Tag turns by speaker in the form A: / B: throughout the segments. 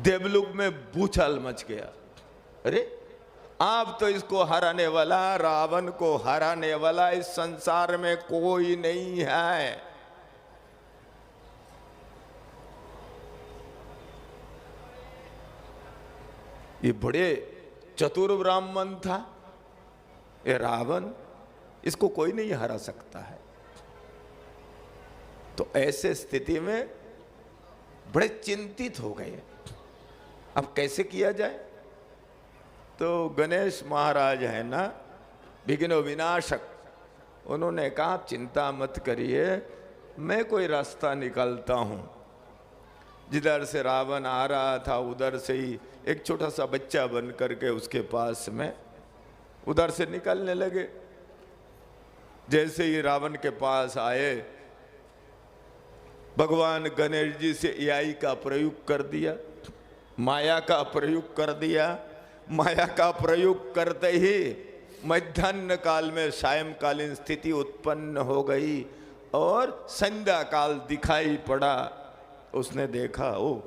A: देवलोक में भूचाल मच गया। अरे आप तो इसको हराने वाला, रावण को हराने वाला इस संसार में कोई नहीं है। ये बड़े चतुर ब्राह्मण था ये रावण, इसको कोई नहीं हरा सकता है। तो ऐसे स्थिति में बड़े चिंतित हो गए, अब कैसे किया जाए। तो गणेश महाराज है ना, विघ्न विनाशक, उन्होंने कहा चिंता मत करिए, मैं कोई रास्ता निकालता हूं। जिधर से रावण आ रहा था उधर से ही एक छोटा सा बच्चा बन करके उसके पास में उधर से निकलने लगे। जैसे ही रावण के पास आए, भगवान गणेश जी से एआई का प्रयोग कर दिया, माया का प्रयोग कर दिया। माया का प्रयोग करते ही मध्याह्न काल में सायंकालीन स्थिति उत्पन्न हो गई और संध्या काल दिखाई पड़ा। उसने देखा ओ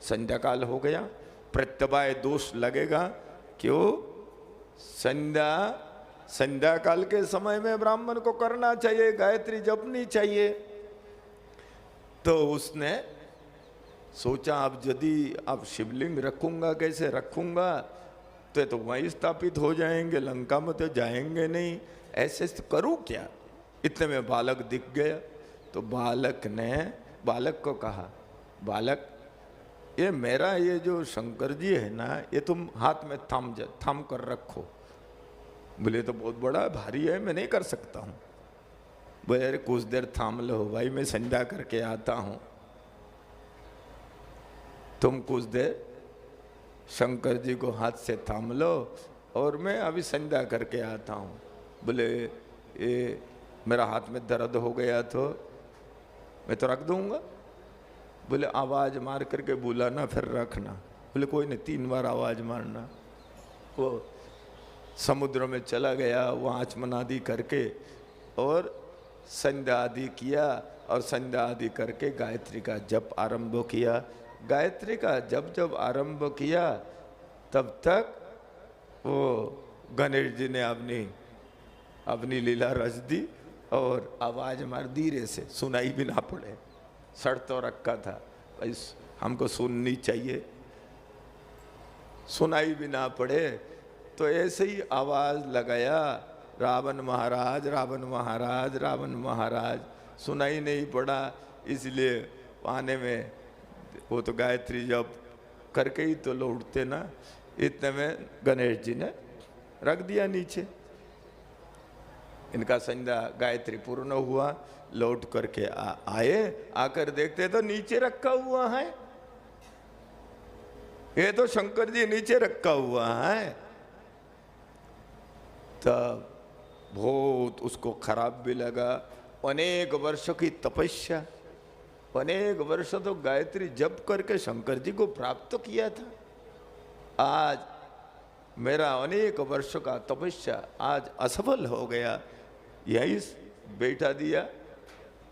A: संध्या काल हो गया, प्रत्यवाय दोष लगेगा। क्यों? संध्या काल के समय में ब्राह्मण को करना चाहिए, गायत्री जपनी चाहिए। तो उसने सोचा अब यदि अब शिवलिंग रखूंगा, कैसे रखूंगा, तो वहीं स्थापित हो जाएंगे, लंका में तो जाएंगे नहीं, ऐसे करूं क्या। इतने में बालक दिख गया। तो बालक ने बालक को कहा, बालक ये मेरा ये जो शंकर जी है ना, ये तुम हाथ में थाम कर रखो। बोले तो बहुत बड़ा भारी है, मैं नहीं कर सकता हूँ। बोले अरे कुछ देर थाम लो भाई, मैं संध्या करके आता हूँ। तुम कुछ देर शंकर जी को हाथ से थाम लो और मैं अभी संध्या करके आता हूँ। बोले ये मेरा हाथ में दर्द हो गया तो मैं तो रख दूंगा। बोले आवाज़ मार करके बुलाना फिर रखना। बोले कोई नहीं, 3 बार आवाज़ मारना। वो समुद्र में चला गया, वो आचमन आदि करके और संध्या आदि किया और संध्या आदि करके गायत्री का जप आरंभ किया। गायत्री का जप जब आरंभ किया तब तक वो गणेश जी ने अपनी लीला रच दी और आवाज़ मार धीरे से, सुनाई भी ना पड़े। सड़ तो रखा था भाई, हमको सुननी चाहिए, सुनाई भी ना पड़े। तो ऐसे ही आवाज़ लगाया, रावण महाराज, रावण महाराज, रावण महाराज। सुनाई नहीं पड़ा, इसलिए आने में वो तो गायत्री जप करके ही तो लौटते ना। इतने में गणेश जी ने रख दिया नीचे। इनका संध्या गायत्री पूर्ण हुआ, लौट करके आए, आकर देखते तो नीचे रखा हुआ है। ये तो शंकर जी नीचे रखा हुआ है। तब बहुत उसको खराब भी लगा। अनेक वर्षों की तपस्या, अनेक वर्ष तो गायत्री जप करके शंकर जी को प्राप्त किया था। आज मेरा अनेक वर्षों का तपस्या आज असफल हो गया, यही बैठा दिया।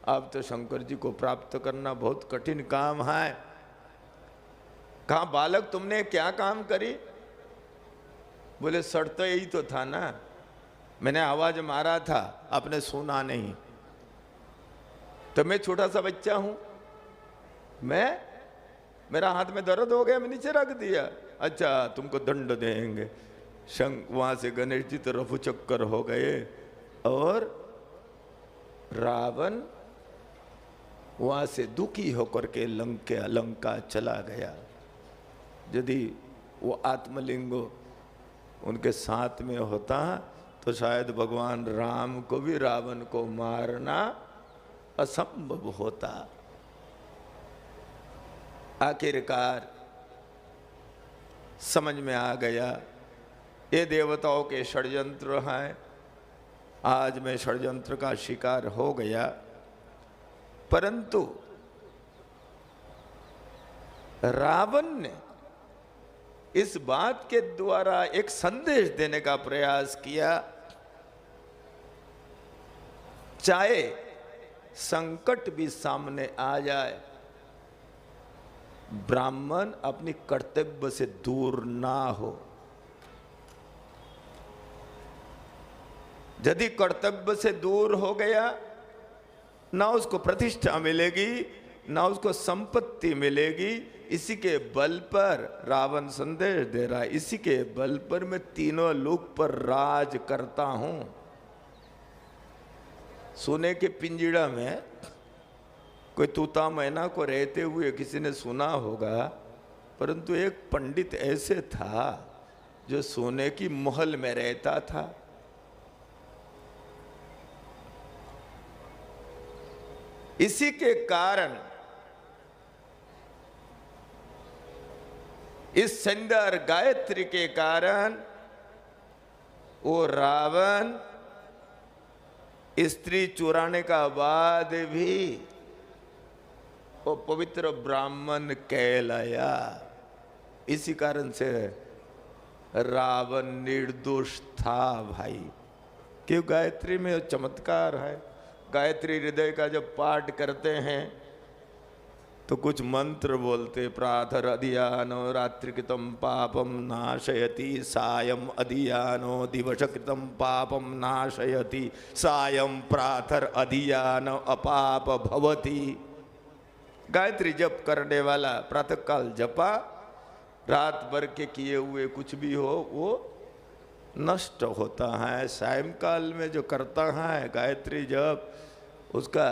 A: अब तो शंकर जी को प्राप्त करना बहुत कठिन काम है। कहा बालक तुमने क्या काम करी? बोले सड़ तो यही तो था ना, मैंने आवाज मारा था, आपने सुना नहीं। तो मैं छोटा सा बच्चा हूं, मेरा हाथ में दर्द हो गया, मैं नीचे रख दिया। अच्छा तुमको दंड देंगे। वहां से गणेश जी तो रफू चक्कर हो गए और रावण वहां से दुखी होकर के लंका चला गया। यदि वो आत्मलिंग उनके साथ में होता तो शायद भगवान राम को भी रावण को मारना असंभव होता। आखिरकार समझ में आ गया ये देवताओं के षड्यंत्र हैं। आज मैं षड्यंत्र का शिकार हो गया, परंतु रावण ने इस बात के द्वारा एक संदेश देने का प्रयास किया, चाहे संकट भी सामने आ जाए, ब्राह्मण अपनी कर्तव्य से दूर ना हो। यदि कर्तव्य से दूर हो गया, ना उसको प्रतिष्ठा मिलेगी, ना उसको संपत्ति मिलेगी। इसी के बल पर रावण संदेश दे रहा है, इसी के बल पर मैं तीनों लोक पर राज करता हूं। सोने के पिंजड़ा में कोई तूता मैना को रहते हुए किसी ने सुना होगा, परंतु एक पंडित ऐसे था जो सोने की महल में रहता था। इसी के कारण इस संध्या और गायत्री के कारण वो रावण स्त्री चुराने का बाद भी वो पवित्र ब्राह्मण कहलाया। इसी कारण से रावण निर्दोष था भाई। क्यों? गायत्री में चमत्कार है। गायत्री हृदय का जब पाठ करते हैं तो कुछ मंत्र बोलते, प्रातः अधियानो रात्रिकृतं पापम नाशयति, सायं अधियानो दिवसकृतं पापम नाशयति, सायं प्रातः अधियानो अपाप भवति। गायत्री जप करने वाला प्रातः काल जपा, रात भर के किए हुए कुछ भी हो वो नष्ट होता है। सायंकाल में जो करता है गायत्री जप, उसका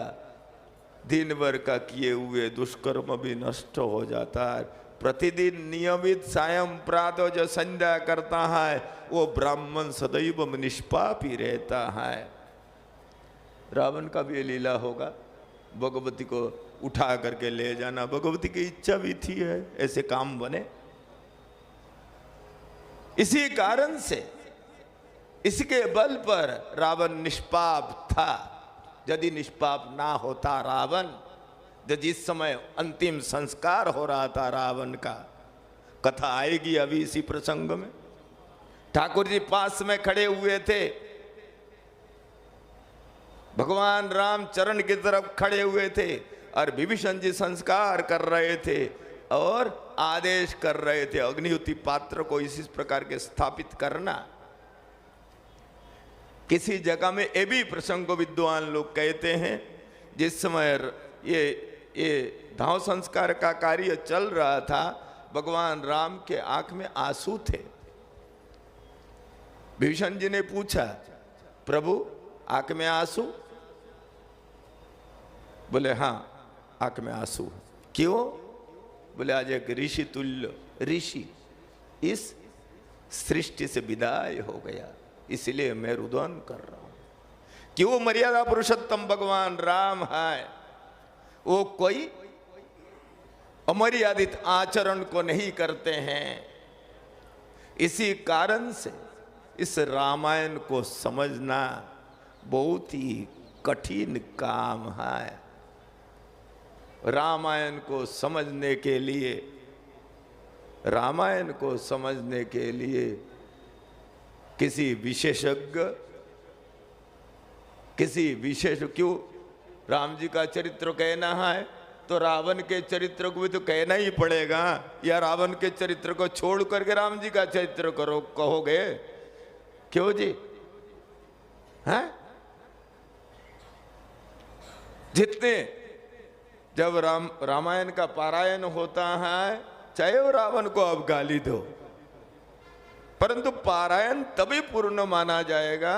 A: दिन भर का किए हुए दुष्कर्म भी नष्ट हो जाता है। प्रतिदिन नियमित सायं प्रातः जो संध्या करता है वो ब्राह्मण सदैव निष्पाप ही रहता है। रावण का भी लीला होगा, भगवती को उठा करके ले जाना, भगवती की इच्छा भी थी है ऐसे काम बने। इसी कारण से इसके बल पर रावण निष्पाप था। यदि निष्पाप ना होता रावण, जो जिस समय अंतिम संस्कार हो रहा था रावण का, कथा आएगी अभी इसी प्रसंग में। ठाकुर जी पास में खड़े हुए थे, भगवान राम चरण की तरफ खड़े हुए थे और विभीषण जी संस्कार कर रहे थे और आदेश कर रहे थे अग्निहोत्री पात्र को इसी प्रकार के स्थापित करना। किसी जगह में ये भी प्रसंग को विद्वान लोग कहते हैं, जिस समय ये दाह संस्कार का कार्य चल रहा था, भगवान राम के आंख में आंसू थे। विभीषण जी ने पूछा, प्रभु आंख में आंसू? बोले हाँ आंख में आंसू। क्यों? बोले आज एक ऋषि तुल्य ऋषि इस सृष्टि से विदाई हो गया, इसलिए मैं रुदन कर रहा हूं। कि वो मर्यादा पुरुषोत्तम भगवान राम है, वो कोई अमर्यादित आचरण को नहीं करते हैं। इसी कारण से इस रामायण को समझना बहुत ही कठिन काम है। रामायण को समझने के लिए, रामायण को समझने के लिए किसी विशेषज्ञ, किसी विशेष, क्यों राम जी का चरित्र कहना है तो रावण के चरित्र को भी तो कहना ही पड़ेगा, या रावण के चरित्र को छोड़ करके राम जी का चरित्र करो कहोगे? क्यों जी? हैं? जितने जब रामायण का पारायण होता है, चाहे वो रावण को अब गाली दो, परंतु पारायण तभी पूर्ण माना जाएगा,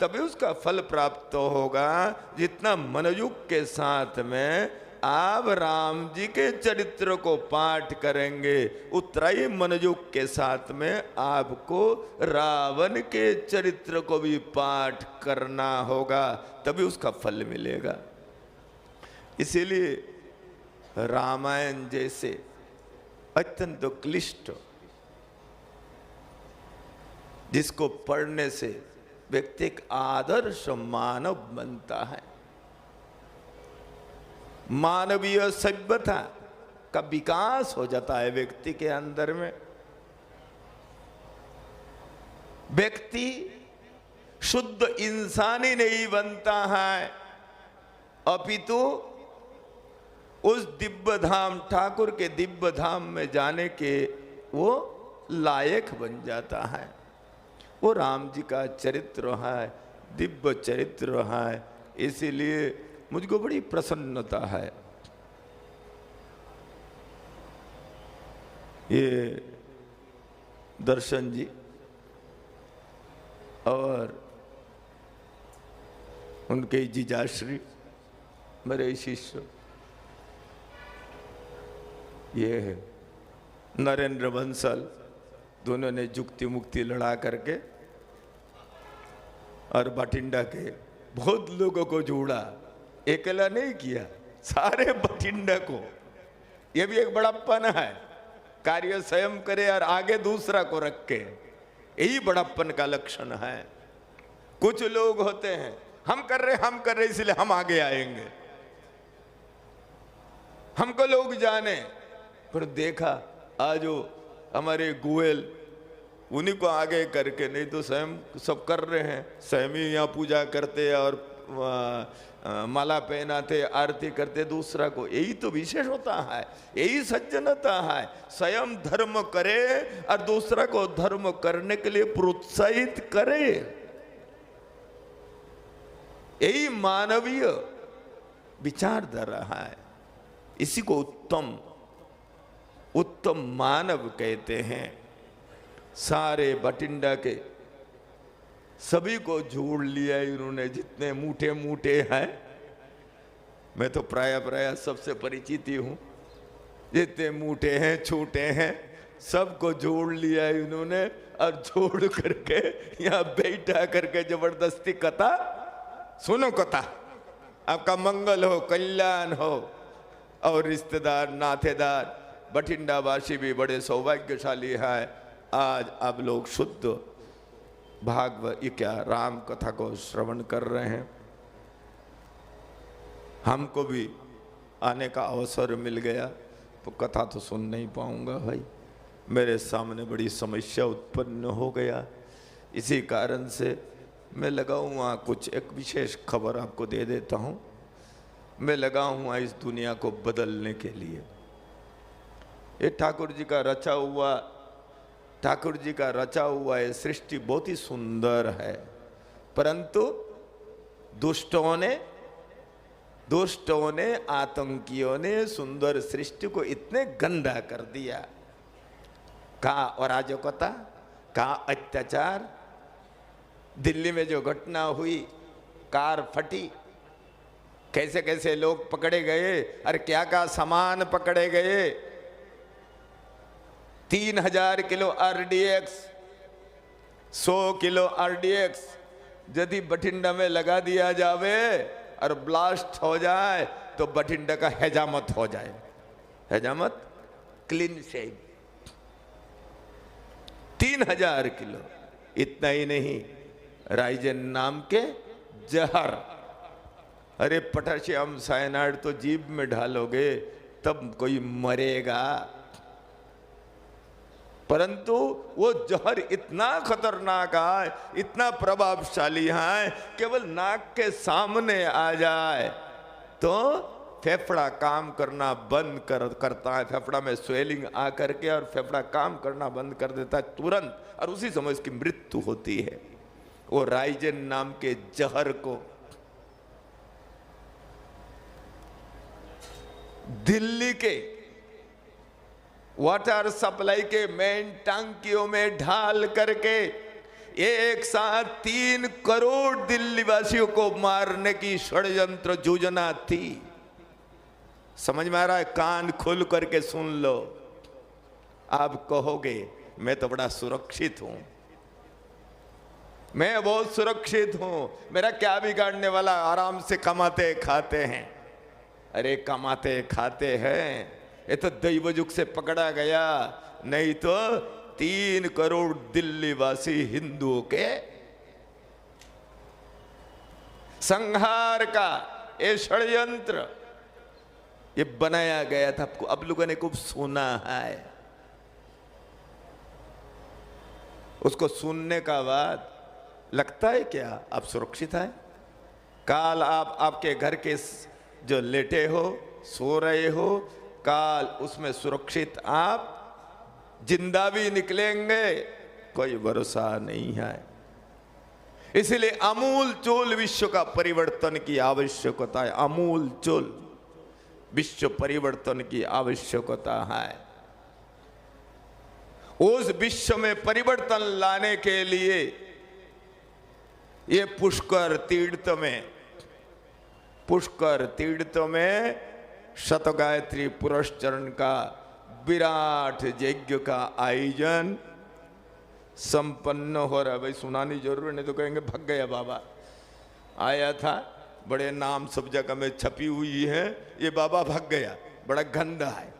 A: तभी उसका फल प्राप्त होगा जितना मनयुग के साथ में आप राम जी के चरित्र को पाठ करेंगे, उतना ही मनयुग के साथ में आपको रावण के चरित्र को भी पाठ करना होगा, तभी उसका फल मिलेगा। इसीलिए रामायण जैसे अत्यंत क्लिष्ट, जिसको पढ़ने से व्यक्ति एक आदर्श मानव बनता है, मानवीय सभ्यता का विकास हो जाता है व्यक्ति के अंदर में। व्यक्ति शुद्ध इंसान ही नहीं बनता है, अपितु उस दिव्य धाम, ठाकुर के दिव्य धाम में जाने के वो लायक बन जाता है। वो राम जी का चरित्र है, दिव्य चरित्र है, इसीलिए मुझको बड़ी प्रसन्नता है। ये दर्शन जी और उनके जीजाश्री मेरे शिष्य, ये है नरेंद्र बंसल, दोनों ने जुक्ति मुक्ति लड़ा करके और बठिंडा के बहुत लोगों को जोड़ा, अकेला नहीं किया, सारे बठिंडा को। ये भी एक बड़प्पन है, कार्य स्वयं करे और आगे दूसरा को रख के, यही बड़प्पन का लक्षण है। कुछ लोग होते हैं हम कर रहे इसलिए हम आगे आएंगे, हमको लोग जाने, पर देखा आज वो हमारे गोयल उन्हीं को आगे करके, नहीं तो स्वयं सब कर रहे हैं, स्वयं ही यहाँ पूजा करते और माला पहनाते, आरती करते दूसरा को। यही तो विशेष होता है, यही सज्जनता है। स्वयं धर्म करे और दूसरा को धर्म करने के लिए प्रोत्साहित करे, यही मानवीय विचारधारा है। इसी को उत्तम मानव कहते हैं। सारे बठिंडा के सभी को जोड़ लिया इन्होंने, जितने मूठे मूठे हैं। मैं तो प्राय सबसे परिचित ही हूँ, जितने मूठे हैं छोटे हैं सबको जोड़ लिया इन्होंने, और जोड़ करके यहाँ बैठा करके जबरदस्ती कथा सुनो, कथा आपका मंगल हो, कल्याण हो। और रिश्तेदार नातेदार बठिंडा वासी भी बड़े सौभाग्यशाली है। आज आप लोग शुद्ध भागवत क्या राम कथा को श्रवण कर रहे हैं। हमको भी आने का अवसर मिल गया, तो कथा तो सुन नहीं पाऊंगा भाई, मेरे सामने बड़ी समस्या उत्पन्न हो गया। इसी कारण से मैं लगा हुआ कुछ एक विशेष खबर आपको दे देता हूँ। मैं लगा हुआ इस दुनिया को बदलने के लिए। ये ठाकुर जी का रचा हुआ ये सृष्टि बहुत ही सुंदर है, परंतु दुष्टों ने आतंकियों ने सुंदर सृष्टि को इतने गंदा कर दिया। कहा अराजकता, कहा अत्याचार। दिल्ली में जो घटना हुई, कार फटी, कैसे कैसे लोग पकड़े गए, और क्या क्या सामान पकड़े गए। 3000 किलो RDX, 100 किलो RDX यदि बठिंडा में लगा दिया जावे और ब्लास्ट हो जाए तो बठिंडा का हेजामत हो जाए। हेजामत क्लीन शेव। 3000 किलो। इतना ही नहीं, राइजन नाम के जहर, अरे पोटेशियम साइनाइड तो जीभ में ढालोगे तब कोई मरेगा, परंतु वो जहर इतना खतरनाक है, इतना प्रभावशाली है, केवल नाक के सामने आ जाए तो फेफड़ा काम करना बंद करता है। फेफड़ा में स्वेलिंग आ करके और फेफड़ा काम करना बंद कर देता है तुरंत, और उसी समय उसकी मृत्यु होती है। वो राइजन नाम के जहर को दिल्ली के वाटर सप्लाई के मेन टंकियों में ढाल करके एक साथ 3 करोड़ दिल्ली वासियों को मारने की षड्यंत्र योजना थी। समझ में आ रहा है? कान खोल करके सुन लो। आप कहोगे मैं तो बड़ा सुरक्षित हूं, मैं बहुत सुरक्षित हूं, मेरा क्या बिगाड़ने वाला, आराम से कमाते खाते हैं। अरे कमाते खाते हैं, ये तो दैवजुग से पकड़ा गया, नहीं तो 3 करोड़ दिल्ली वासी हिंदुओं के संहार का ये षड्यंत्र ये बनाया गया था। आपको अब लोगों ने खूब सुना है। उसको सुनने का बाद लगता है क्या आप सुरक्षित हैं? काल आप आपके घर के जो लेटे हो सो रहे हो, काल उसमें सुरक्षित आप जिंदा भी निकलेंगे, कोई भरोसा नहीं है। इसलिए अमूल चूल विश्व का परिवर्तन की आवश्यकता है। अमूल चूल विश्व परिवर्तन की आवश्यकता है। उस विश्व में परिवर्तन लाने के लिए ये पुष्कर तीर्थ में शतगायत्री पुरस्चरण का विराट यज्ञ का आयोजन संपन्न हो रहा है। भाई सुनानी जरूर नहीं तो कहेंगे भग गया बाबा, आया था, बड़े नाम सब जगह में छपी हुई है, ये बाबा भाग गया, बड़ा गंदा है।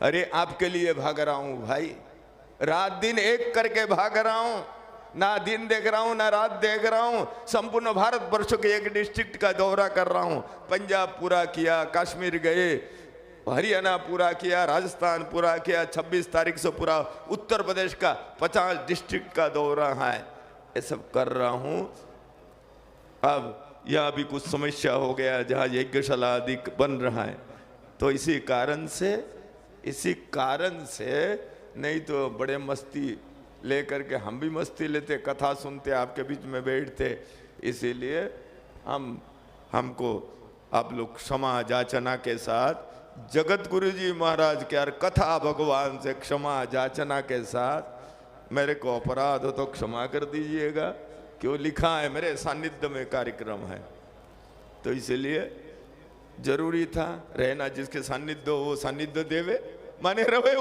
A: अरे आपके लिए भाग रहा हूं भाई, रात दिन एक करके भाग रहा हूं, ना दिन देख रहा हूं ना रात देख रहा हूं। संपूर्ण भारत वर्ष के एक डिस्ट्रिक्ट का दौरा कर रहा हूं। पंजाब पूरा किया, कश्मीर गए, हरियाणा पूरा किया, राजस्थान पूरा किया, 26 तारीख से पूरा उत्तर प्रदेश का 50 डिस्ट्रिक्ट का दौरा है, ये सब कर रहा हूं। अब यह भी कुछ समस्या हो गया जहाँ यज्ञशाला आदि बन रहा है, तो इसी कारण से नहीं तो बड़े मस्ती लेकर के हम भी मस्ती लेते, कथा सुनते, आपके बीच में बैठते। इसीलिए हमको आप लोग क्षमा याचना के साथ, जगत गुरु जी महाराज के यार कथा भगवान से क्षमा याचना के साथ, मेरे को अपराध हो तो क्षमा कर दीजिएगा। क्यों लिखा है मेरे सानिध्य में कार्यक्रम है, तो इसलिए जरूरी था रहना। जिसके सानिध्य हो वो सानिध्य देवे, माने रवे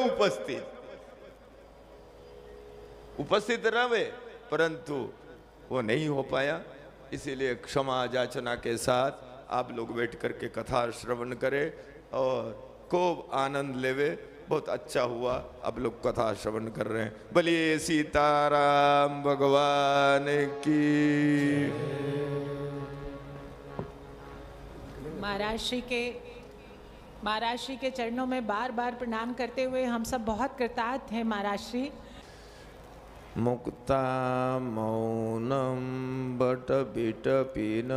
A: उपस्थित रहे, परंतु वो नहीं हो पाया। इसीलिए क्षमा याचना के साथ आप लोग बैठ करके कथा श्रवण करें और खूब आनंद लेवे। बहुत अच्छा हुआ आप लोग कथा श्रवण कर रहे हैं। बोलिए सीताराम भगवान की।
B: महाराज श्री के चरणों में बार बार प्रणाम करते हुए हम सब बहुत कृतार्थ हैं महाराज श्री।
A: मुक्ता मौनम बट बिटपि न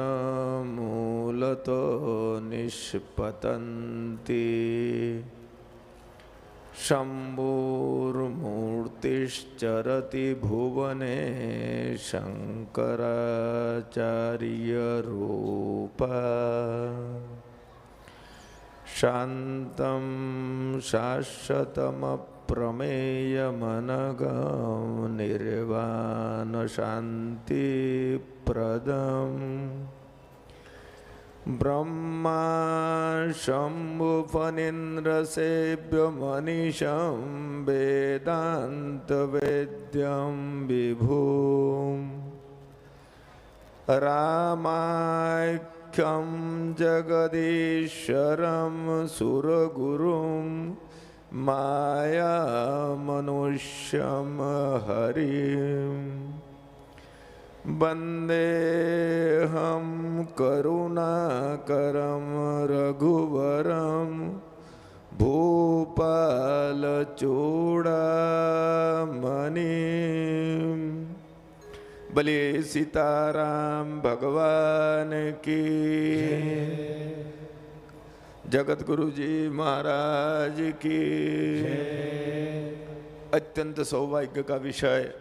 A: मूलतो निष्पतन्ति शंभुर्मूर्तिश्चरति भुवने शंकराचार्य रूपा शांतं शाश्वतमप्रमेयमनघं निर्वाण शान्तिप्रदम् ब्रह्मा शम्भुफणीन्द्रसेव्यमनीशं वेदान्तवेद्यं विभुं रामाख्यं जगदीश्वरं सुरगुरुं मायामनुष्यं हरिं वन्देऽहं करुणाकरं रघुवरं भूपालचूडामणिं। बोलिए सीताराम भगवान की। जगत गुरु जी महाराज की। अत्यंत सौभाग्य का विषय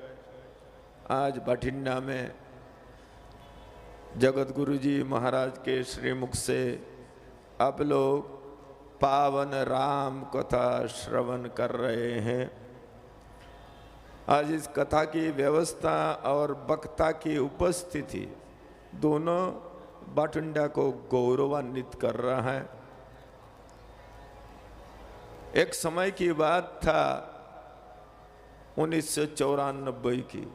A: आज बठिंडा में जगत गुरु जी महाराज के श्रीमुख से आप लोग पावन राम कथा श्रवण कर रहे हैं। आज इस कथा की व्यवस्था और वक्ता की उपस्थिति दोनों बठिंडा को गौरवान्वित कर रहा है। एक समय की बात था 1994 की,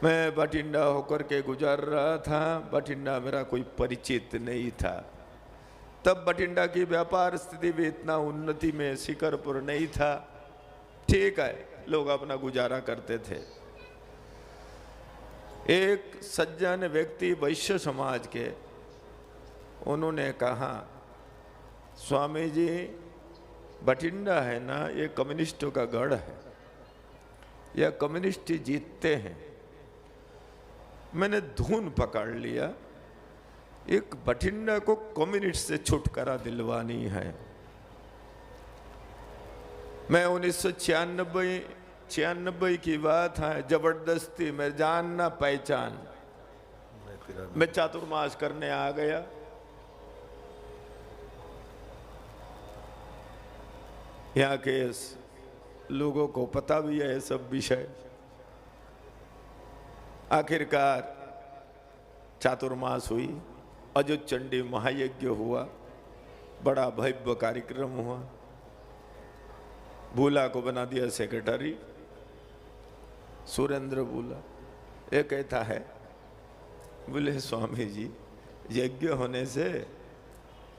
A: मैं बठिंडा होकर के गुजर रहा था। बठिंडा मेरा कोई परिचित नहीं था, तब बठिंडा की व्यापार स्थिति भी इतना उन्नति में शिखर पर नहीं था। ठीक है, लोग अपना गुजारा करते थे। एक सज्जन व्यक्ति वैश्य समाज के, उन्होंने कहा, स्वामी जी बठिंडा है ना, ये कम्युनिस्टों का गढ़ है, या कम्युनिस्ट ही जीतते हैं। मैंने धुन पकड़ लिया, एक बठिंडा को कम्युनिस्ट से छुटकारा दिलवानी है। मैं 1996 की बात है, जबरदस्ती में जान ना पहचान मैं चातुर्मास करने आ गया। यहाँ के लोगों को पता भी है सब विषय। आखिरकार चातुर्मास हुई, अजुत चंडी महायज्ञ हुआ, बड़ा भव्य कार्यक्रम हुआ। भूला को बना दिया सेक्रेटरी, सुरेंद्र भूला। ये कहता है, बोले स्वामी जी यज्ञ होने से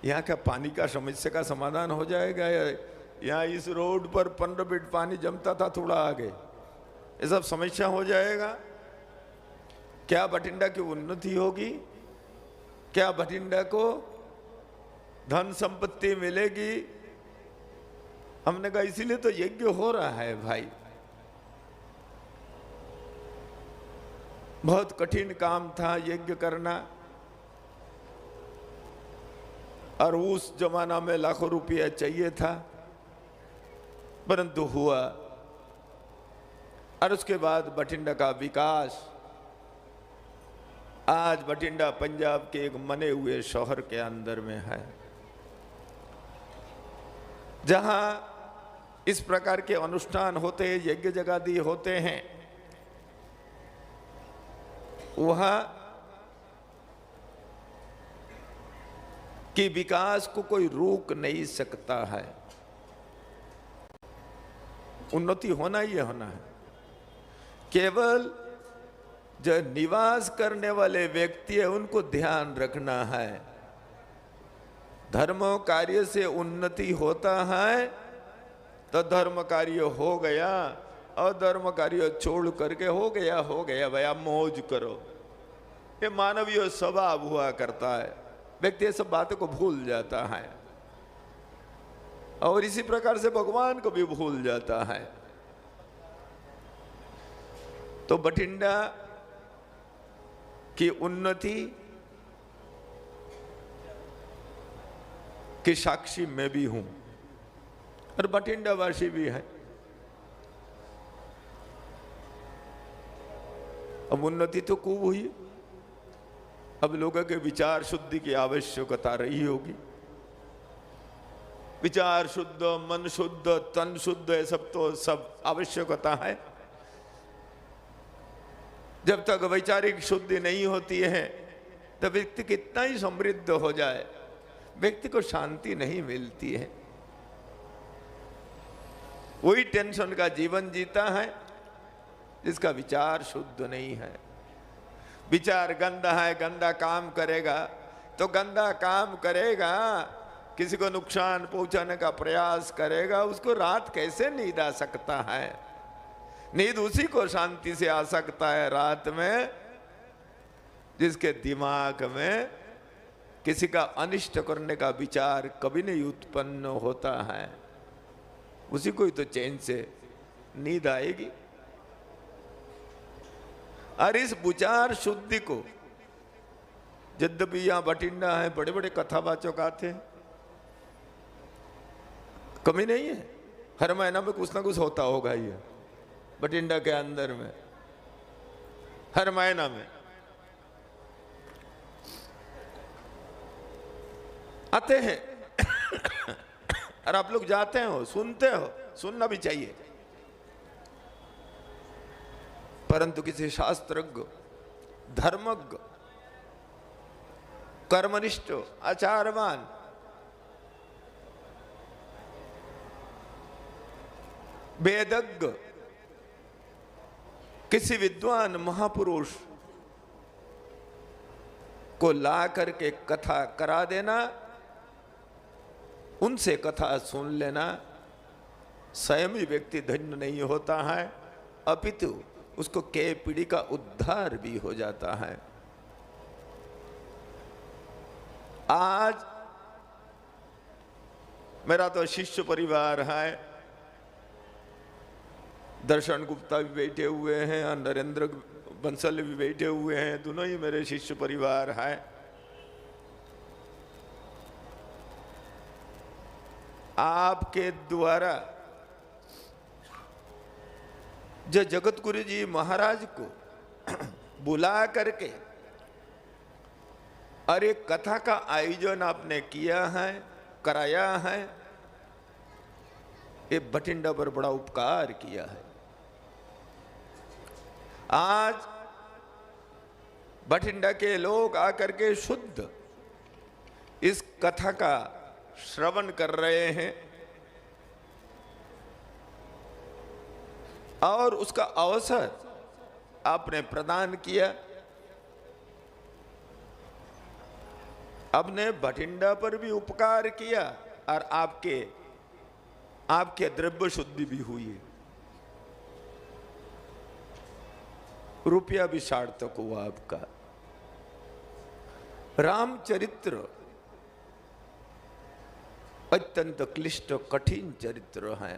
A: यहाँ क्या पानी का समस्या का समाधान हो जाएगा? यहाँ इस रोड पर 15 फीट पानी जमता था, थोड़ा आगे ये सब समस्या हो जाएगा? क्या बठिंडा की उन्नति होगी? क्या बठिंडा को धन संपत्ति मिलेगी? हमने कहा इसीलिए तो यज्ञ हो रहा है भाई। बहुत कठिन काम था यज्ञ करना, और उस जमाना में लाखों रुपया चाहिए था, परंतु हुआ। और उसके बाद बठिंडा का विकास, आज बठिंडा पंजाब के एक मने हुए शहर के अंदर में है, जहां इस प्रकार के अनुष्ठान होते, यज्ञ जगादी होते हैं, वहां कि विकास को कोई रोक नहीं सकता है। उन्नति होना ही होना है। केवल जो निवास करने वाले व्यक्ति है उनको ध्यान रखना है। धर्म कार्य से उन्नति होता है तो धर्म कार्य हो गया, और धर्म कार्य छोड़ करके हो गया भैया मौज करो। ये मानवीय स्वभाव हुआ करता है, व्यक्ति ये सब बातों को भूल जाता है, और इसी प्रकार से भगवान को भी भूल जाता है। तो बठिंडा की उन्नति की साक्षी मैं भी हूं, और बठिंडा वासी भी है। अब उन्नति तो खूब हुई, अब लोगों के विचार शुद्धि की आवश्यकता रही होगी। विचार शुद्ध, मन शुद्ध, तन शुद्ध, ये सब तो सब आवश्यकता है। जब तक वैचारिक शुद्धि नहीं होती है तो व्यक्ति कितना ही समृद्ध हो जाए, व्यक्ति को शांति नहीं मिलती है। वही टेंशन का जीवन जीता है जिसका विचार शुद्ध नहीं है। विचार गंदा है, गंदा काम करेगा तो गंदा काम करेगा, किसी को नुकसान पहुंचाने का प्रयास करेगा, उसको रात कैसे नींद आ सकता है? नींद उसी को शांति से आ सकता है रात में जिसके दिमाग में किसी का अनिष्ट करने का विचार कभी नहीं उत्पन्न होता है। उसी को ही तो चैन से नींद आएगी। और इस विचार शुद्धि को, यद्यपि यहां बठिंडा है, बड़े बड़े कथावाचक आते हैं, कमी नहीं है, हर महीना में कुछ ना कुछ होता होगा। ये बठिंडा के अंदर में हर महीना में आते हैं और आप लोग जाते हो, सुनते हो, सुनना भी चाहिए। परंतु किसी शास्त्रज्ञ, धर्मज्ञ, कर्मनिष्ठ, आचारवान, वेदज्ञ, किसी विद्वान महापुरुष को ला करके कथा करा देना, उनसे कथा सुन लेना, स्वयं ही व्यक्ति धन्य नहीं होता है, अपितु उसको कई पीढ़ी का उद्धार भी हो जाता है। आज मेरा तो शिष्य परिवार है, दर्शन गुप्ता भी बैठे हुए हैं और नरेंद्र बंसल भी बैठे हुए हैं, दोनों ही मेरे शिष्य परिवार है। आपके द्वारा जो जगत गुरु जी महाराज को बुला करके और एक कथा का आयोजन आपने किया है, कराया है, ये बठिंडा पर बड़ा उपकार किया है। आज बठिंडा के लोग आकर के शुद्ध इस कथा का श्रवण कर रहे हैं और उसका अवसर आपने प्रदान किया। आपने बठिंडा पर भी उपकार किया और आपके द्रव्य शुद्धि भी हुई, रुपया भी सार्थक हुआ आपका। रामचरित्र अत्यंत क्लिष्ट कठिन चरित्र है।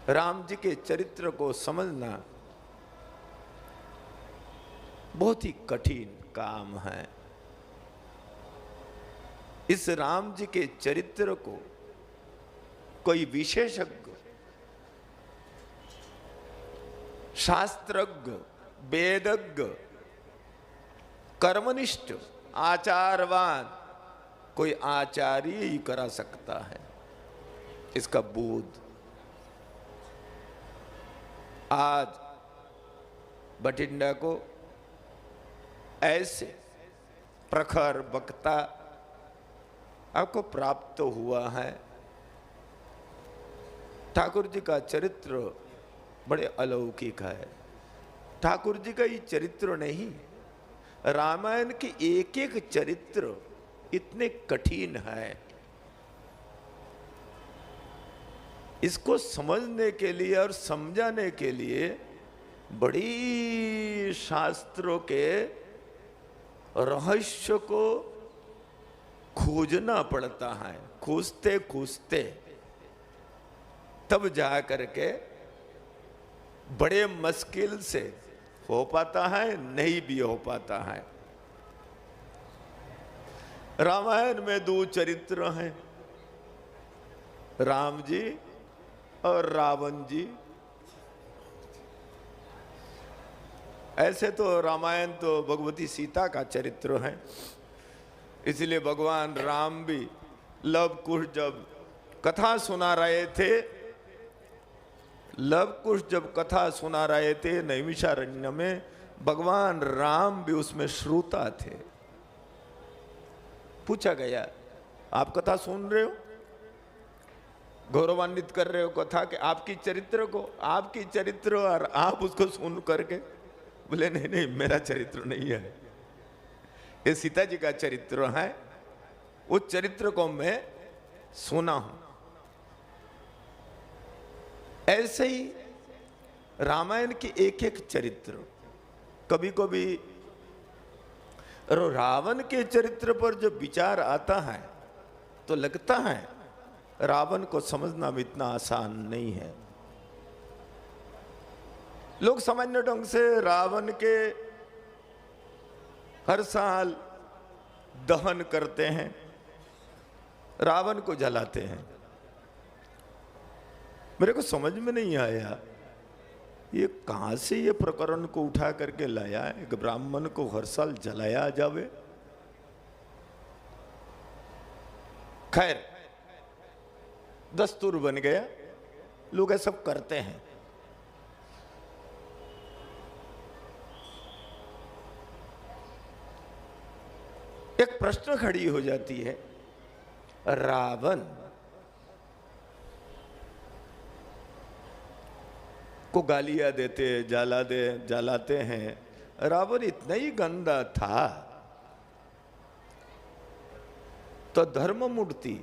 A: राम जी के चरित्र को समझना बहुत ही कठिन काम है। इस राम जी के चरित्र को कोई विशेषज्ञ, शास्त्रज्ञ, वेदज्ञ, कर्मनिष्ठ, आचारवान कोई आचार्य ही करा सकता है। इसका बोध आज बठिंडा को ऐसे प्रखर वक्ता आपको प्राप्त हुआ है। ठाकुर जी का चरित्र बड़े अलौकिक है। ठाकुर जी का ये चरित्र नहीं, रामायण के एक एक चरित्र इतने कठिन है। इसको समझने के लिए और समझाने के लिए बड़ी शास्त्रों के रहस्य को खोजना पड़ता है। खोजते खोजते तब जा करके बड़े मुश्किल से हो पाता है, नहीं भी हो पाता है। रामायण में दो चरित्र हैं, राम जी और रावण जी। ऐसे तो रामायण तो भगवती सीता का चरित्र है, इसलिए भगवान राम भी लव कुश जब कथा सुना रहे थे, लव कुश जब कथा सुना रहे थे नैमिषारण्य में, भगवान राम भी उसमें श्रोता थे। पूछा गया, आप कथा सुन रहे हो, गौरवान्वित कर रहे हो कथा के आपकी चरित्र को, आपकी चरित्र और आप उसको सुन करके बोले नहीं नहीं मेरा चरित्र नहीं है, ये सीता जी का चरित्र है, उस चरित्र को मैं सुना हूं। ऐसे ही रामायण के एक एक चरित्र, कभी कभी रावण के चरित्र पर जब विचार आता है तो लगता है रावण को समझना भी इतना आसान नहीं है। लोग सामान्य ढंग से रावण के हर साल दहन करते हैं, रावण को जलाते हैं। मेरे को समझ में नहीं आया ये कहां से ये प्रकरण को उठा करके लाया है, एक ब्राह्मण को हर साल जलाया जावे। खैर दस्तूर बन गया, लोग ऐसा करते हैं। एक प्रश्न खड़ी हो जाती है, रावण को गालियां देते जलाते हैं, रावण इतना ही गंदा था तो धर्ममूर्ति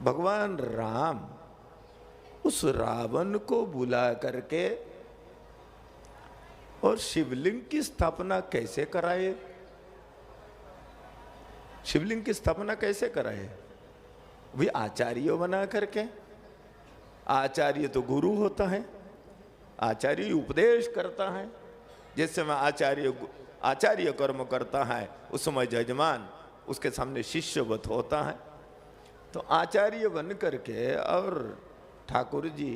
A: भगवान राम उस रावण को बुला करके और शिवलिंग की स्थापना कैसे कराए, शिवलिंग की स्थापना कैसे कराए? भी आचार्य बना करके। आचार्य तो गुरु होता है, आचार्य उपदेश करता है। जिस समय आचार्य कर्म करता है उस समय यजमान उसके सामने शिष्यवत होता है। तो आचार्य बन करके और ठाकुर जी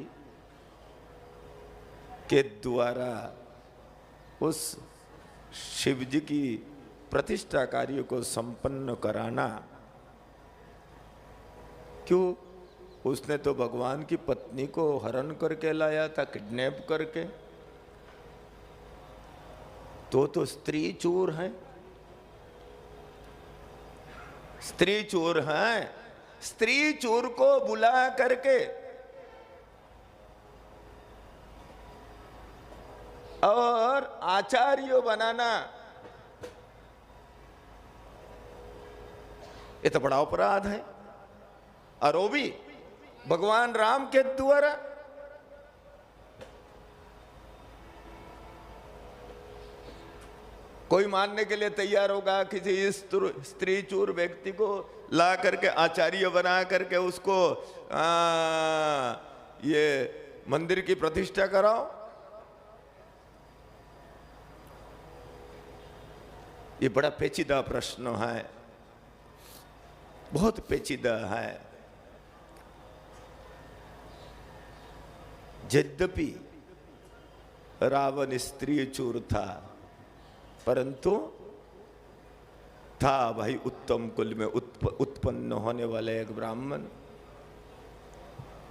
A: के द्वारा उस शिव जी की प्रतिष्ठा कार्य को संपन्न कराना, क्यों? उसने तो भगवान की पत्नी को हरण करके लाया था, किडनैप करके। तो स्त्री चोर है, स्त्री चोर है। स्त्री चोर को बुला करके और आचार्य बनाना, ये तो बड़ा अपराध है। और वो भी भगवान राम के द्वारा। कोई मानने के लिए तैयार होगा किसी स्त्री चोर व्यक्ति को ला करके आचार्य बना करके उसको ये मंदिर की प्रतिष्ठा कराओ? ये बड़ा पेचीदा प्रश्न है, बहुत पेचीदा है। यद्यपि रावण स्त्री चोर था, परंतु था भाई उत्तम कुल में उत्पन्न होने वाला एक ब्राह्मण।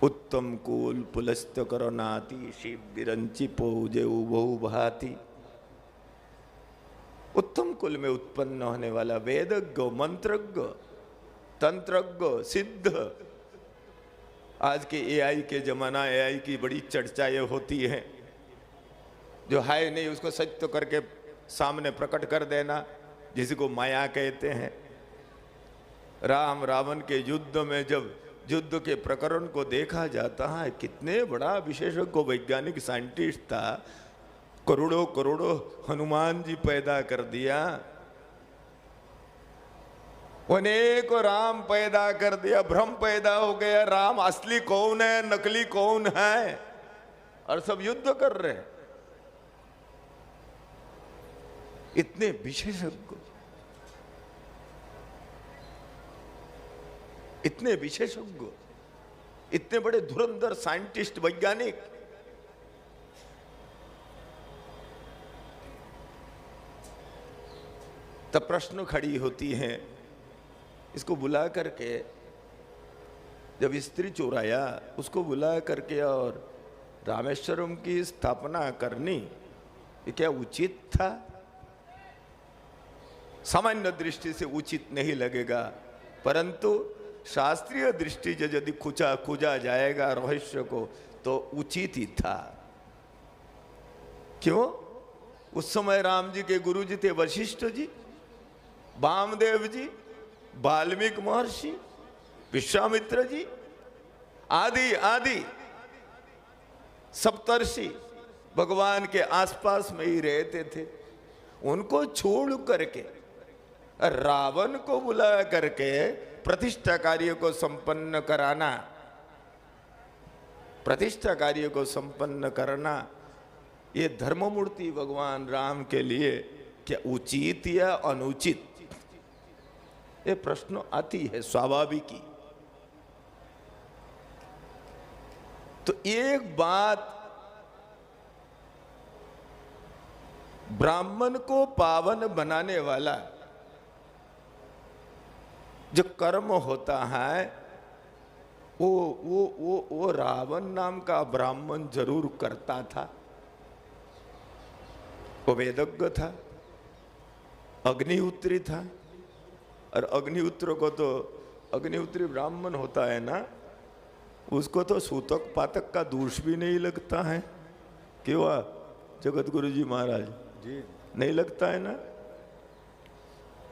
A: उत्तम कुल पुलस्त करो नाती, शिव बिरंची पोजे बहु भाती। उत्तम कुल में उत्पन्न होने वाला वेदज्ञ, मंत्रज्ञ, तंत्रज्ञ, सिद्ध। आज के एआई के जमाना, एआई की बड़ी चर्चाएं होती हैं। जो है नहीं उसको सच तो करके सामने प्रकट कर देना, जिसको माया कहते हैं। राम रावण के युद्ध में जब युद्ध के प्रकरण को देखा जाता है, कितने बड़ा विशेषज्ञ वैज्ञानिक साइंटिस्ट था। करोड़ों करोड़ों हनुमान जी पैदा कर दिया, अनेकों राम पैदा कर दिया। भ्रम पैदा हो गया, राम असली कौन है, नकली कौन है, और सब युद्ध कर रहे हैं। इतने विशेषज्ञ, इतने विशेषज्ञ, इतने बड़े धुरंधर साइंटिस्ट, वैज्ञानिक। तब प्रश्न खड़ी होती हैं, इसको बुला करके जब स्त्री चोराया उसको बुला करके और रामेश्वरम की स्थापना करनी, ये क्या उचित था? सामान्य दृष्टि से उचित नहीं लगेगा, परंतु शास्त्रीय दृष्टि से यदि खोजा जाएगा रहस्य को तो उचित ही था। क्यों? उस समय राम जी के गुरु जी थे वशिष्ठ जी, वामदेव जी, वाल्मीकि महर्षि, विश्वामित्र जी, आदि आदि सप्तर्षि भगवान के आसपास में ही रहते थे। उनको छोड़ करके रावण को बुला करके प्रतिष्ठा कार्य को संपन्न कराना, प्रतिष्ठा कार्य को संपन्न करना, ये धर्ममूर्ति भगवान राम के लिए क्या उचित या अनुचित? ये प्रश्न आती है स्वाभाविक। तो एक बात, ब्राह्मण को पावन बनाने वाला जो कर्म होता है वो रावण नाम का ब्राह्मण जरूर करता था। वो वेदज्ञ था, अग्निहोत्री था, और अग्निहोत्र को तो अग्निहोत्री ब्राह्मण होता है ना, उसको तो सूतक पातक का दोष भी नहीं लगता है। क्यों जगत गुरु जी महाराज जी? नहीं लगता है ना?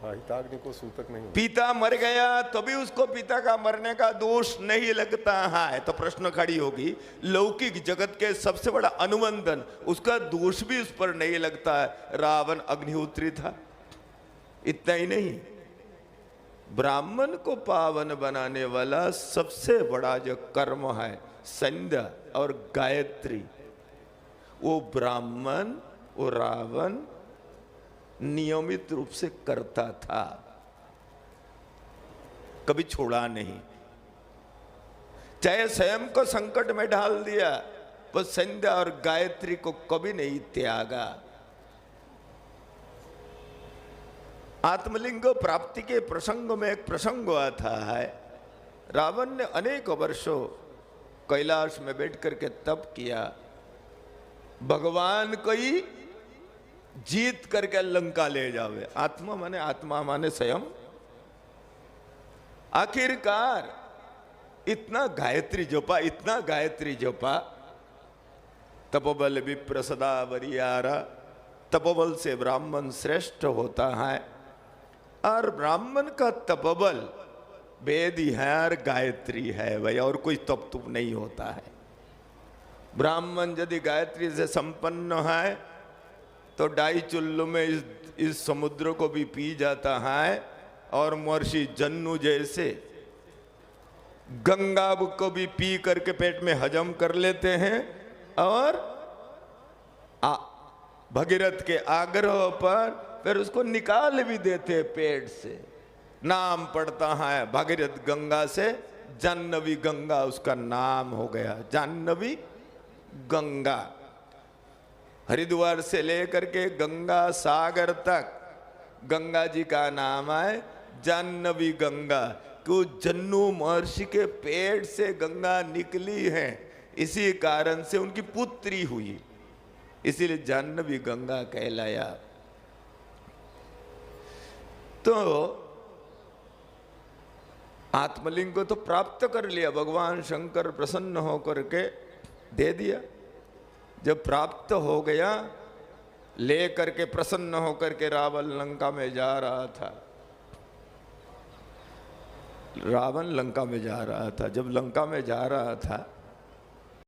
C: हिताग्नि को सूतक नहीं।
A: पिता मर गया तो भी उसको पिता का मरने का दोष नहीं लगता है। तो प्रश्न खड़ी होगी, लौकिक जगत के सबसे बड़ा अनुबंधन, उसका दोष भी उस पर नहीं लगता है। रावण अग्निहोत्री था। इतना ही नहीं, ब्राह्मण को पावन बनाने वाला सबसे बड़ा जो कर्म है संध्या और गायत्री, वो ब्राह्मण, वो रावण नियमित रूप से करता था, कभी छोड़ा नहीं। चाहे स्वयं को संकट में डाल दिया, वो संध्या और गायत्री को कभी नहीं त्यागा। आत्मलिंग प्राप्ति के प्रसंग में एक प्रसंग आता है, रावण ने अनेक वर्षों कैलाश में बैठ करके तप किया, भगवान को ही जीत करके लंका ले जावे। आत्मा माने स्वयं। आखिरकार इतना गायत्री जपा, तपोबल विप्र सदा वरियारा, तपोबल से ब्राह्मण श्रेष्ठ होता है। और ब्राह्मण का तपोबल वेद ही है और गायत्री है भाई, और कोई तप तुप नहीं होता है। ब्राह्मण यदि गायत्री से संपन्न है तो डाई चुल्लू में इस समुद्र को भी पी जाता है, और महर्षि जन्नू जैसे गंगा को भी पी करके पेट में हजम कर लेते हैं, और भगीरथ के आग्रह पर फिर उसको निकाल भी देते पेट से। नाम पड़ता है भागीरथ गंगा से, जाह्नवी गंगा उसका नाम हो गया, जाह्नवी गंगा। हरिद्वार से लेकर के गंगा सागर तक गंगा जी का नाम है जाह्नवी गंगा, क्यों जन्नू महर्षि के पेट से गंगा निकली है, इसी कारण से उनकी पुत्री हुई, इसीलिए जाह्नवी गंगा कहलाया। तो आत्मलिंग को तो प्राप्त कर लिया, भगवान शंकर प्रसन्न होकर के दे दिया। जब प्राप्त हो गया, ले करके प्रसन्न होकर के रावण लंका में जा रहा था। रावण लंका में जा रहा था, जब लंका में जा रहा था